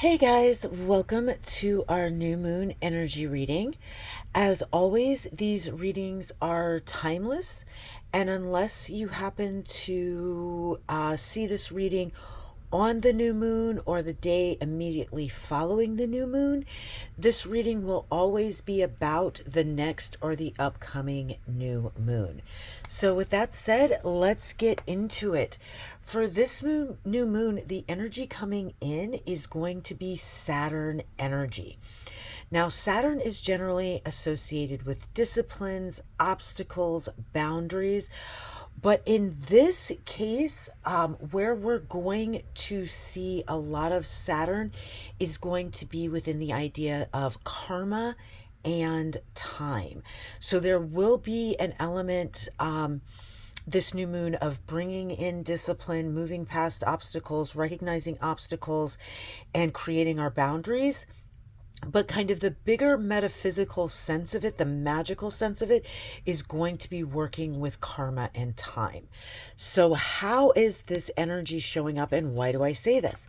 Hey guys, welcome to our new moon energy reading. As always, these readings are timeless, and unless you happen to see this reading on the new moon or the day immediately following the new moon, this reading will always be about the next or the upcoming new moon. So, with that said, let's get into it. For this new moon, the energy coming in is going to be Saturn energy. Now, Saturn is generally associated with disciplines, obstacles, boundaries. But in this case, where we're going to see a lot of Saturn is going to be within the idea of karma and time. So there will be an element, this new moon, of bringing in discipline, moving past obstacles, recognizing obstacles, and creating our boundaries. But kind of the bigger metaphysical sense of it, the magical sense of it, is going to be working with karma and time. So, how is this energy showing up, and why do I say this?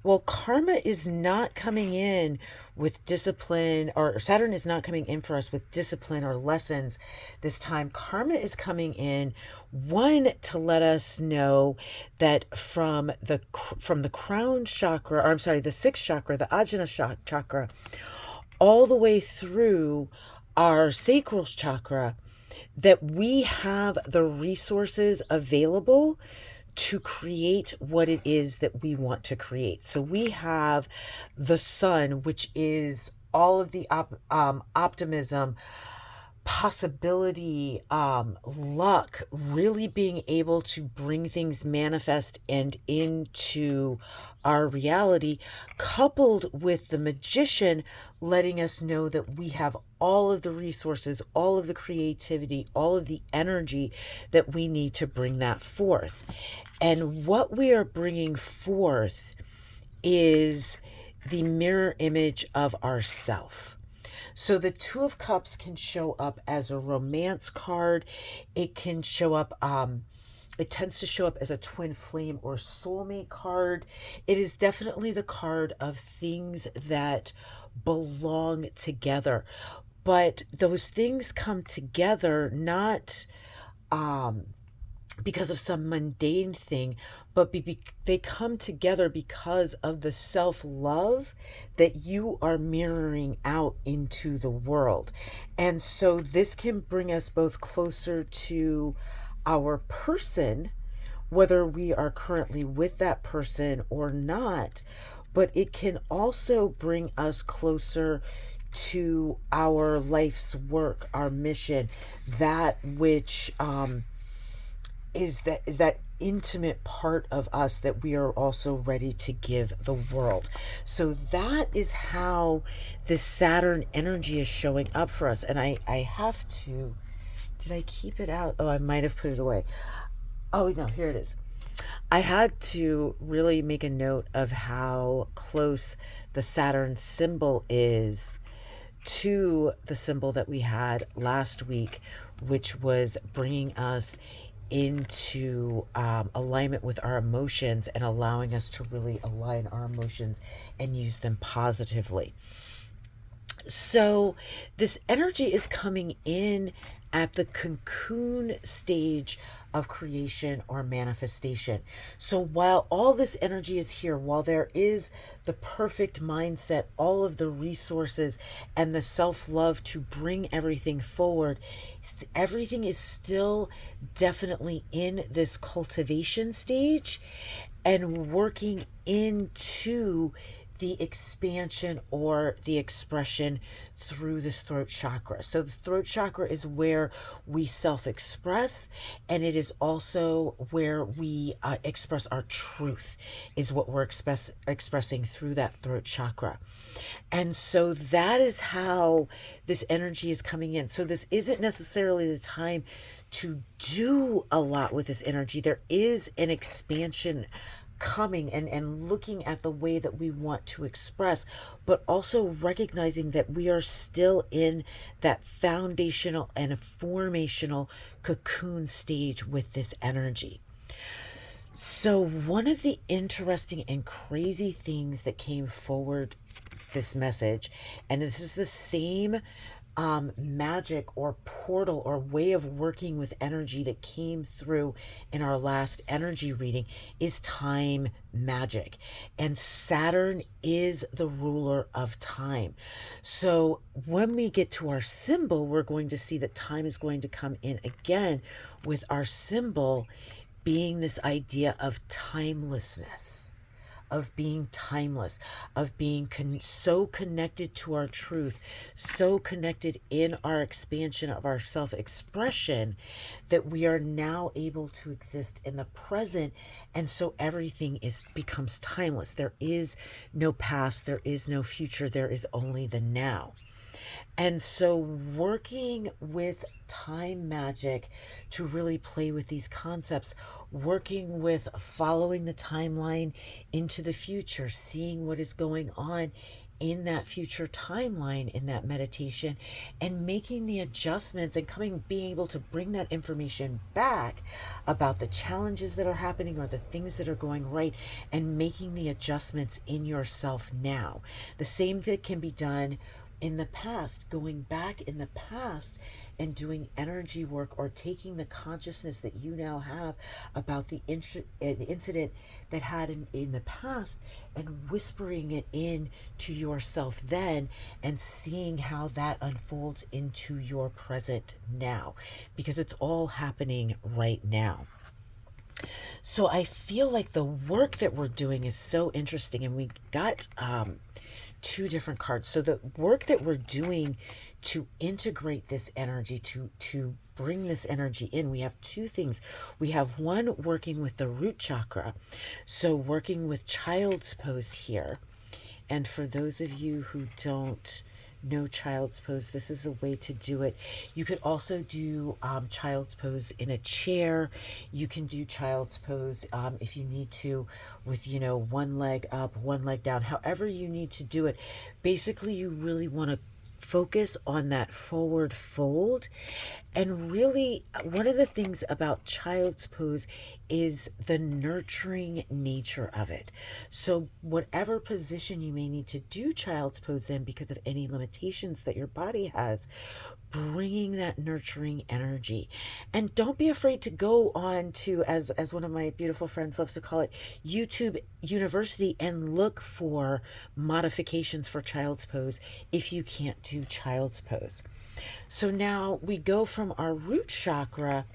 Well, karma is not coming in with discipline, or Saturn is not coming in for us with discipline or lessons this time. Karma is coming in, one, to let us know that from the crown chakra, or I'm sorry, the sixth chakra, the Ajna chakra, all the way through our sacral chakra, that we have the resources available to create what it is that we want to create. So we have the sun, which is all of the optimism, possibility, luck, really being able to bring things manifest and into our reality, coupled with the magician letting us know that we have all of the resources, all of the creativity, all of the energy that we need to bring that forth. And what we are bringing forth is the mirror image of ourself. So the Two of Cups can show up as a romance card. It can show up, it tends to show up as a twin flame or soulmate card. It is definitely the card of things that belong together. But those things come together not because of some mundane thing, but they come together because of the self love that you are mirroring out into the world. And so this can bring us both closer to our person, whether we are currently with that person or not, but it can also bring us closer to our life's work, our mission, that which is that intimate part of us that we are also ready to give the world. So that is how this Saturn energy is showing up for us. And I have to, did I keep it out? Oh, I might have put it away. Oh no, here it is. I had to really make a note of how close the Saturn symbol is to the symbol that we had last week, which was bringing us into alignment with our emotions and allowing us to really align our emotions and use them positively. So, this energy is coming in at the cocoon stage of creation or manifestation. So, while all this energy is here, while there is the perfect mindset, all of the resources, and the self love to bring everything forward, everything is still definitely in this cultivation stage and working into the expansion or the expression through the throat chakra. So the throat chakra is where we self-express, and it is also where we express our truth, is what we're expressing through that throat chakra. And so that is how this energy is coming in. So this isn't necessarily the time to do a lot with this energy. There is an expansion coming, and looking at the way that we want to express, but also recognizing that we are still in that foundational and formational cocoon stage with this energy. So, one of the interesting and crazy things that came forward this message, and this is the same magic or portal or way of working with energy that came through in our last energy reading, is time magic. And Saturn is the ruler of time. So when we get to our symbol, we're going to see that time is going to come in again, with our symbol being this idea of timelessness, of being timeless, of being so connected to our truth, so connected in our expansion of our self expression, that we are now able to exist in the present. And so everything becomes timeless. There is no past, there is no future, there is only the now. And so, working with time magic to really play with these concepts, working with following the timeline into the future, seeing what is going on in that future timeline in that meditation, and making the adjustments and being able to bring that information back about the challenges that are happening or the things that are going right, and making the adjustments in yourself now. The same that can be done in the past, going back in the past and doing energy work, or taking the consciousness that you now have about the incident that had in the past, and whispering it in to yourself then, and seeing how that unfolds into your present now, because it's all happening right now. So I feel like the work that we're doing is so interesting, and we got two different cards. So the work that we're doing to integrate this energy, to bring this energy in, we have two things. We have one, working with the root chakra, so working with child's pose here. And for those of you who don't know child's pose, this is a way to do it. You could also do child's pose in a chair. You can do child's pose if you need to with, one leg up, one leg down, however you need to do it. Basically, you really want to focus on that forward fold. And really, one of the things about child's pose is the nurturing nature of it. So whatever position you may need to do child's pose in, because of any limitations that your body has, bringing that nurturing energy. And don't be afraid to go on to, as one of my beautiful friends loves to call it, YouTube University, and look for modifications for child's pose if you can't do child's pose. So now we go from our root chakra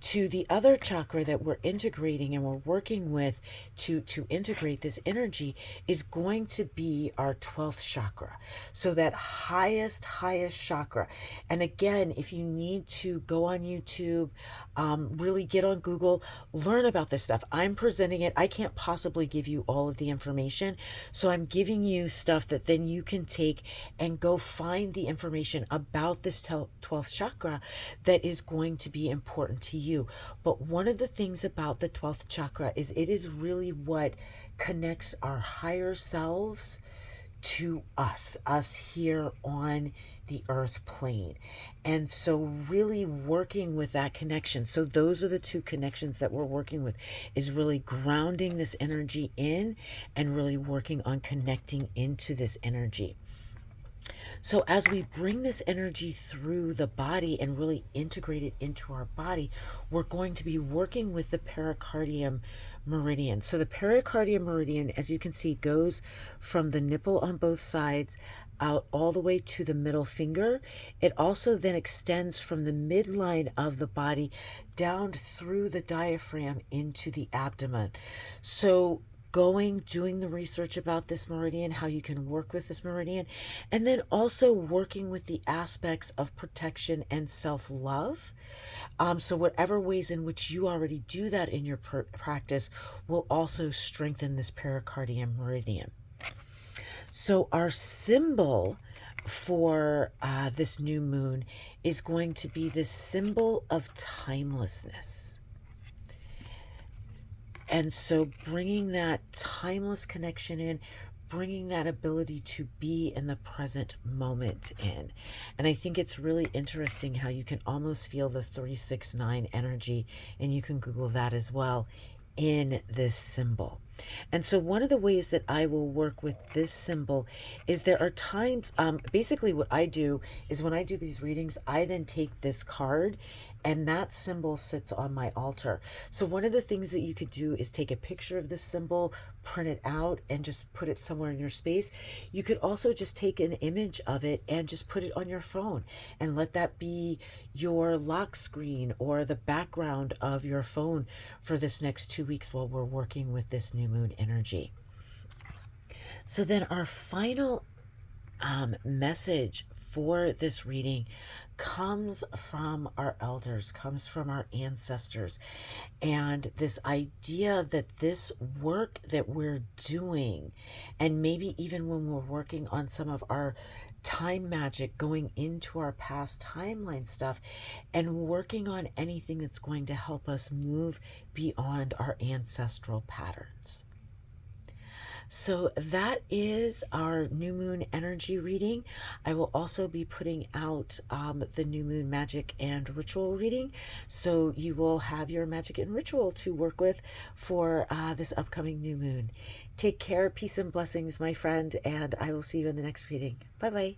to the other chakra that we're integrating and we're working with to integrate this energy, is going to be our 12th chakra. So that highest chakra. And again, if you need to go on YouTube, really get on Google, learn about this stuff. I'm presenting it. I can't possibly give you all of the information. So I'm giving you stuff that then you can take and go find the information about this 12th chakra that is going to be important to you. But one of the things about the 12th chakra is it is really what connects our higher selves to us here on the earth plane. And so really working with that connection. So those are the two connections that we're working with, is really grounding this energy in and really working on connecting into this energy. So as we bring this energy through the body and really integrate it into our body, we're going to be working with the pericardium meridian. So the pericardium meridian, as you can see, goes from the nipple on both sides out all the way to the middle finger. It also then extends from the midline of the body down through the diaphragm into the abdomen. So doing the research about this meridian, how you can work with this meridian, and then also working with the aspects of protection and self-love. So whatever ways in which you already do that in your practice will also strengthen this pericardium meridian. So our symbol for this new moon is going to be this symbol of timelessness. And so bringing that timeless connection in, bringing that ability to be in the present moment in. And I think it's really interesting how you can almost feel the 369 energy, and you can Google that as well, in this symbol. And so one of the ways that I will work with this symbol is there are times, basically what I do is when I do these readings, I then take this card and that symbol sits on my altar. So one of the things that you could do is take a picture of this symbol, print it out, and just put it somewhere in your space. You could also just take an image of it and just put it on your phone and let that be your lock screen or the background of your phone for this next 2 weeks while we're working with this new moon energy. So then our final message for this reading comes from our elders, comes from our ancestors, and this idea that this work that we're doing, and maybe even when we're working on some of our time magic, going into our past timeline stuff and working on anything that's going to help us move beyond our ancestral patterns. So that is our new moon energy reading. I will also be putting out the new moon magic and ritual reading. So you will have your magic and ritual to work with for this upcoming new moon. Take care, peace and blessings, my friend, and I will see you in the next reading. Bye-bye.